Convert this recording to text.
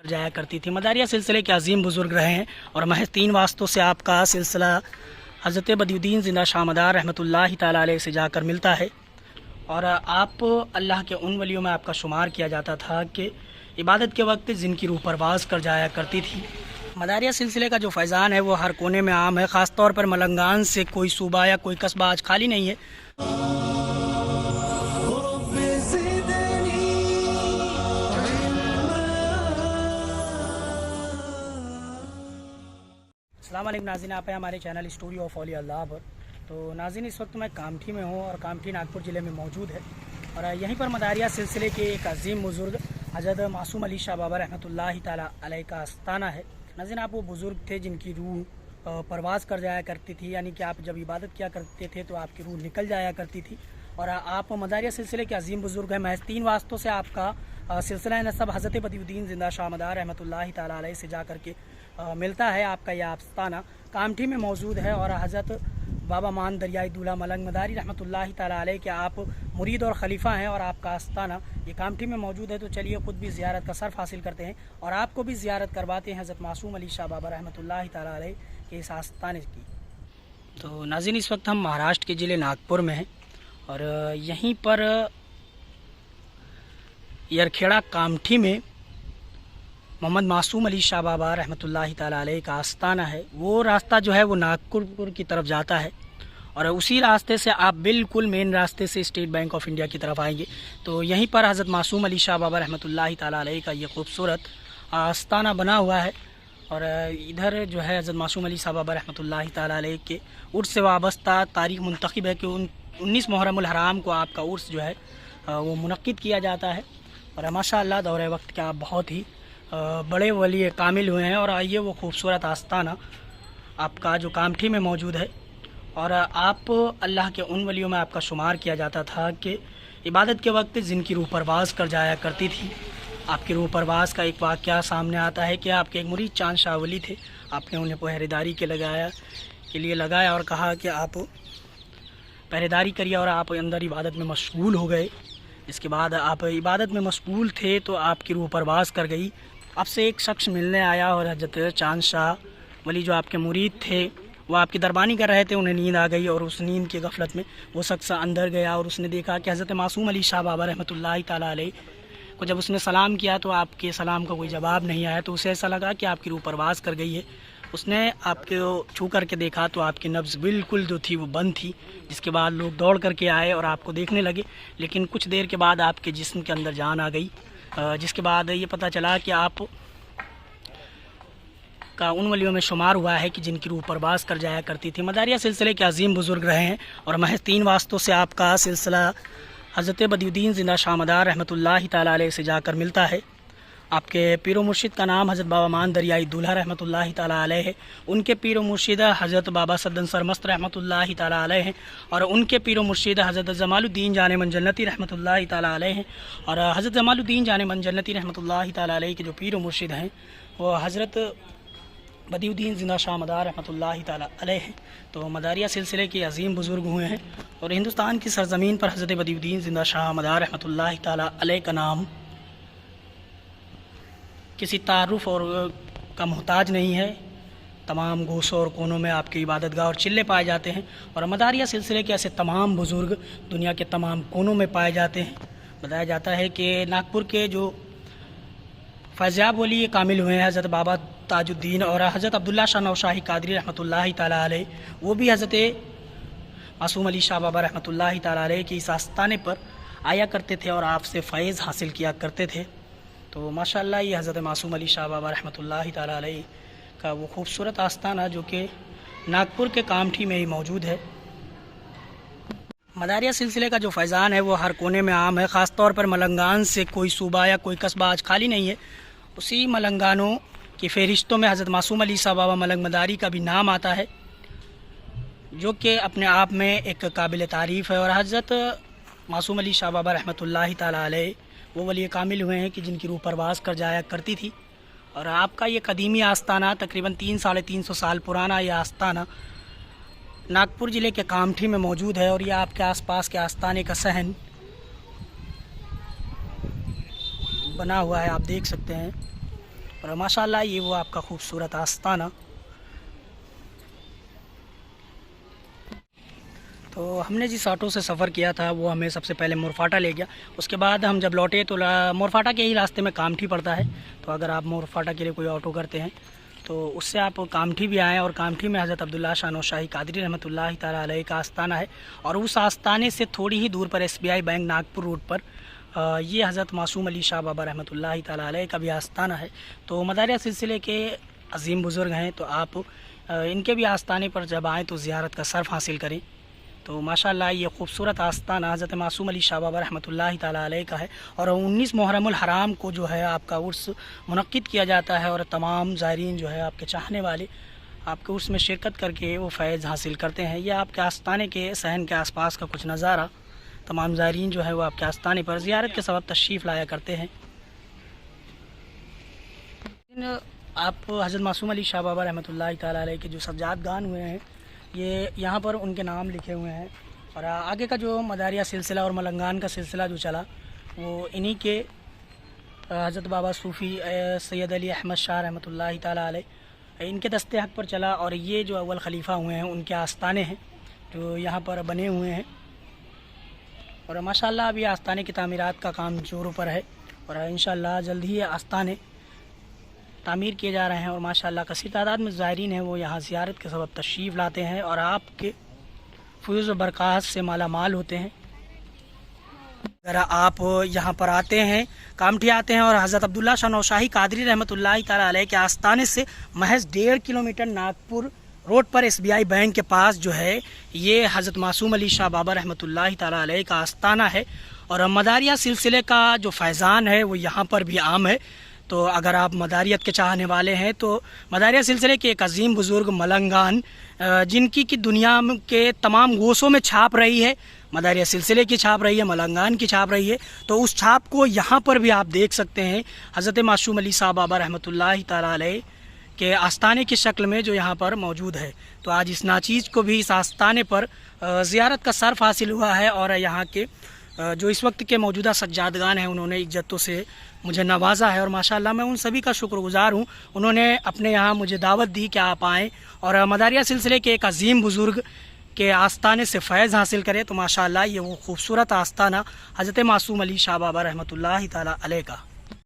जाया करती थी। मदारिया सिलसिले के अजीम बुज़ुर्ग रहे हैं और महज 3 वास्तों से आपका सिलसिला हज़रत बदियुद्दीन ज़िंदा शामदार रहमतुल्लाहि ताला अलैह से जाकर मिलता है। और आप अल्लाह के उन वलियों में आपका शुमार किया जाता था कि इबादत के वक्त जिनकी रूह परवाज़ कर जाया करती थी। मदारिया सिलसिले का जो फैज़ान है वो हर कोने में आम है, ख़ास तौर पर मलंगान से कोई सूबा या कोई कस्बा आज खाली नहीं है। अस्सलाम वालेकुम नाज़रीन, आप हैं हमारे चैनल स्टोरी ऑफ औलिया अल्लाह पर। तो नाज़रीन, इस वक्त मैं कामठी में हूँ और कामठी नागपुर ज़िले में मौजूद है और यहीं पर मदारिया सिलसिले के एक अजीम बुज़ुर्ग हज़रत मासूम अली शाह बाबा रहमतुल्लाहि ताला अलैह का आस्ताना है। नाज़रीन, आप वो बुज़ुर्ग थे जिनकी रूह परवाज़ कर जाया करती थी, यानी कि आप जब इबादत किया करते थे तो आपकी रूह निकल जाया करती थी। और आप मदारिया सिलसिले के अजीम बुज़ुर्ग हैं। महज 3 वास्तों से आपका सिलसिला नसब हज़रत बदियुद्दीन ज़िंदा शामदार रहमतुल्लाहि ताला अलैह से जा कर के मिलता है। आपका यह आस्ताना कामठी में मौजूद है और हज़रत बाबा मान दरियाई दूल्हा मलंग मदारी रहमतुल्लाहि ताला अलैह के आप मुरीद और ख़लीफ़ा हैं और आपका आस्ताना ये कामठी में मौजूद है। तो चलिए ख़ुद भी ज़ियारत का सर्फ हासिल करते हैं और आपको भी ज़ियारत करवाते हैं हज़रत मासूम अली शाह बाबा रहमतुल्लाहि ताला अलैह के इस आस्ताने की। तो नाज़रीन, इस वक्त हम महाराष्ट्र के ज़िले नागपुर में हैं और यहीं पर यरखेड़ा कामठी में मोहम्मद मासूम अली शाह बाबा रहमतुल्लाहि ताला अलैह का आस्ताना है। वो रास्ता जो है वो नागपुर की तरफ जाता है और उसी रास्ते से आप बिल्कुल मेन रास्ते से स्टेट बैंक ऑफ इंडिया की तरफ आएंगे तो यहीं पर हज़रत मासूम अली शाह बाबा रहमतुल्लाहि ताला अलैह का ये खूबसूरत आस्ताना बना हुआ है। और इधर जो है हज़रत मासूम अली शाह बाबा रहमतुल्लाहि ताला अलैह के उर्स से वाबस्ता तारीख़ मुंतखब है कि 19 मुहर्रमुल हराम को आपका उर्स जो है वो मुनक्किद किया जाता है। और माशाअल्लाह दौरे वक्त के आप बहुत ही बड़े वली कामिल हुए हैं। और आइए वो खूबसूरत आस्ताना आपका जो कामठी में मौजूद है और आप अल्लाह के उन वलियों में आपका शुमार किया जाता था कि इबादत के वक्त जिनकी रूह परवाज़ कर जाया करती थी। आपकी रूह परवाज़ का एक वाक़या सामने आता है कि आपके एक मुरीद चांद शाह वली थे। आपने उन्हें पहरेदारी के लिए लगाया और कहा कि आप पहरेदारी करिए और आप अंदर इबादत में मशगूल हो गए। इसके बाद आप इबादत में मशगूल थे तो आपकी रूह परवाज़ कर गई। आपसे एक शख्स मिलने आया और हज़रत चांद शाह वली जो आपके मुरीद थे वो आपकी दरबानी कर रहे थे। उन्हें नींद आ गई और उस नींद की गफलत में वो शख्स अंदर गया और उसने देखा कि हज़रत मासूम अली शाह बाबा रहमतुल्लाहि ताला अलैह को जब उसने सलाम किया तो आपके सलाम का कोई जवाब नहीं आया। तो उसे ऐसा लगा कि आपकी रूह परवाज़ कर गई है। उसने आपके छू करके देखा तो आपकी नब्ज़ बिल्कुल जो थी वो बंद थी। जिसके बाद लोग दौड़ करके आए और आपको देखने लगे, लेकिन कुछ देर के बाद आपके जिस्म के अंदर जान आ गई। जिसके बाद ये पता चला कि आप का उन वलियों में शुमार हुआ है कि जिनकी रूह परवाज़ कर जाया करती थी। मदारिया सिलसिले के अजीम बुज़ुर्ग रहे हैं और महज 3 वास्तों से आपका सिलसिला हज़रत बदियुद्दीन ज़िंदा शामदार रहमतुल्लाहि ताला अलैह से जाकर मिलता है। आपके पीर व मुर्शिद का नाम हज़रत बाबा मान दरियाई दूल्हा रहमतुल्लाहि ताला अलैह है। उनके पीर व मुर्शिद हज़रत बाबा सद्दन सरमस्त रहमतुल्लाहि ताला अलैह हैं और उनके पीर व मुर्शिद हज़रत जमालुद्दीन जाने मन जन्नती रहमतुल्लाहि ताला अलैह हैं। और हज़रत जमालुद्दीन जाने मन जन्नती रहमतुल्लाहि ताला अलैह के जो पीर व मुर्शिद हैं वो हज़रत बदियुद्दीन ज़िंदा शामदार रहमतुल्लाहि ताला अलैह हैं। तो मदारिया सिलसिले के अजीम बुज़ुर्ग हुए हैं और हिंदुस्तान की सरज़मीन पर हज़रत बदियुद्दीन ज़िंदा शामदार रहमतुल्लाहि ताला अलैह का नाम किसी तारुफ और का मोहताज नहीं है। तमाम गोशों और कोनों में आपकी इबादतगाह और चिल्ले पाए जाते हैं और मदारिया सिलसिले के ऐसे तमाम बुज़ुर्ग दुनिया के तमाम कोनों में पाए जाते हैं। बताया जाता है कि नागपुर के जो फैज़याब वली कामिल हुए हैं हज़रत बाबा ताजुद्दीन और हज़रत अब्दुल्ला शाह नौशाही कादरी रहमतुल्लाहि ताला अलैह, वो भी हज़रत मासूम अली शाह बाबा रहमतुल्लाहि ताला अलैह के इस आस्ताने पर आया करते थे और आपसे फ़ैज़ हासिल किया करते थे। तो माशाअल्लाह ये हज़रत मासूम अली शाह बाबा रहमतुल्लाहि ताला अलैह का वो खूबसूरत आस्ताना जो कि नागपुर के कामठी में ही मौजूद है। मदारिया सिलसिले का जो फैज़ान है वो हर कोने में आम है, ख़ास तौर पर मलंगान से कोई सूबा या कोई कस्बा आज खाली नहीं है। उसी मलंगानों की फ़हरिस्तों में हज़रत मासूम अली शाह बाबा मलंग मदारी का भी नाम आता है जो कि अपने आप में एक काबिल तारीफ़ है। और हज़रत मासूम अली शाह बाबा रहमतुल्लाहि ताला अलैह वो वली कामिल हुए हैं कि जिनकी रूह परवाज़ कर जाया करती थी। और आपका ये कदीमी आस्ताना तकरीबन 300-350 साल पुराना ये आस्ताना नागपुर ज़िले के कामठी में मौजूद है। और ये आपके आसपास के आस्ताने का सहन बना हुआ है, आप देख सकते हैं। اور ماشاءاللہ یہ وہ آپ کا خوبصورت آستانہ. تو ہم نے جس آٹو سے سفر کیا تھا وہ ہمیں سب سے پہلے مورفاٹا لے گیا. اس کے بعد ہم جب لوٹے تو مورفاٹا کے ہی راستے میں کامٹھی پڑتا ہے. تو اگر آپ مورفاٹا کے لیے کوئی آٹو کرتے ہیں تو اس سے آپ کامٹھی بھی آئیں. اور کامٹھی میں حضرت عبداللہ شاہ نوشاہی قادری رحمۃ اللہ تعالیٰ علیہ کا آستانہ ہے. اور اس آستانے سے تھوڑی ہی دور پر SBI بینک ناگپور روڈ پر یہ حضرت معصوم علی شاہ بابا رحمۃ اللہ تعالیٰ علیہ کا بھی آستانہ ہے. تو مداریہ سلسلے کے عظیم بزرگ ہیں, تو آپ ان کے بھی آستانے پر جب آئیں تو زیارت کا شرف حاصل کریں. تو ماشاءاللہ یہ خوبصورت آستانہ حضرت معصوم علی شاہ بابا رحمۃ اللہ تعالیٰ علیہ کا ہے. اور 19 محرم الحرام کو جو ہے آپ کا عرس منعقد کیا جاتا ہے, اور تمام زائرین جو ہے آپ کے چاہنے والے آپ کے عرس میں شرکت کر کے وہ فیض حاصل کرتے ہیں. یہ آپ کے آستانے کے صحن کے آس پاس کا کچھ نظارہ. تمام زائرین جو ہے وہ آپ کے آستانے پر زیارت کے سبب تشریف لایا کرتے ہیں. آپ حضرت معصوم علی شاہ بابا رحمۃ اللہ تعالیٰ علیہ کے جو سجاد گان ہوئے ہیں یہ یہاں پر ان کے نام لکھے ہوئے ہیں. اور آگے کا جو مداریہ سلسلہ اور ملنگان کا سلسلہ جو چلا وہ انہی کے حضرت بابا صوفی سید علی احمد شاہ رحمۃ اللہ تعالیٰ علیہ ان کے دست حق پر چلا. اور یہ جو اول خلیفہ ہوئے ہیں ان کے آستانے ہیں جو یہاں پر بنے ہوئے ہیں. اور ماشاءاللہ ابھی آستانے کی تعمیرات کا کام زوروں پر ہے, اور انشاءاللہ جلد ہی آستانے تعمیر کیے جا رہے ہیں. اور ماشاءاللہ کثیر تعداد میں زائرین ہیں وہ یہاں زیارت کے سبب تشریف لاتے ہیں اور آپ کے فیوز و برکات سے مالا مال ہوتے ہیں. اگر آپ یہاں پر آتے ہیں, کامٹھی آتے ہیں, اور حضرت عبداللہ شاہ نوشاہی قادری رحمۃ اللہ تعالیٰ علیہ کے آستانے سے محض 1.5 کلومیٹر ناگپور روڈ پر SBI بینک کے پاس جو ہے یہ حضرت معصوم علی شاہ بابا رحمۃ اللہ تعالیٰ علیہ کا آستانہ ہے. اور مداریہ سلسلے کا جو فیضان ہے وہ یہاں پر بھی عام ہے. تو اگر آپ مداریت کے چاہنے والے ہیں تو مداریہ سلسلے کے ایک عظیم بزرگ ملنگان جن کی دنیا کے تمام گوشوں میں چھاپ رہی ہے, مداریہ سلسلے کی چھاپ رہی ہے, ملنگان کی چھاپ رہی ہے, تو اس چھاپ کو یہاں پر بھی آپ دیکھ سکتے ہیں حضرت معصوم علی شاہ بابا رحمۃ اللہ تعالیٰ علیہ کے آستانے کی شکل میں جو یہاں پر موجود ہے. تو آج اس ناچیز کو بھی اس آستانے پر زیارت کا شرف حاصل ہوا ہے. اور یہاں کے جو اس وقت کے موجودہ سجادگان ہیں انہوں نے عزتوں سے مجھے نوازا ہے, اور ماشاءاللہ میں ان سبھی کا شکر گزار ہوں. انہوں نے اپنے یہاں مجھے دعوت دی کہ آپ آئیں اور مداریہ سلسلے کے ایک عظیم بزرگ کے آستانے سے فیض حاصل کریں. تو ماشاءاللہ یہ وہ خوبصورت آستانہ حضرت معصوم علی شاہ بابا رحمۃ اللہ تعالیٰ علیہ کا.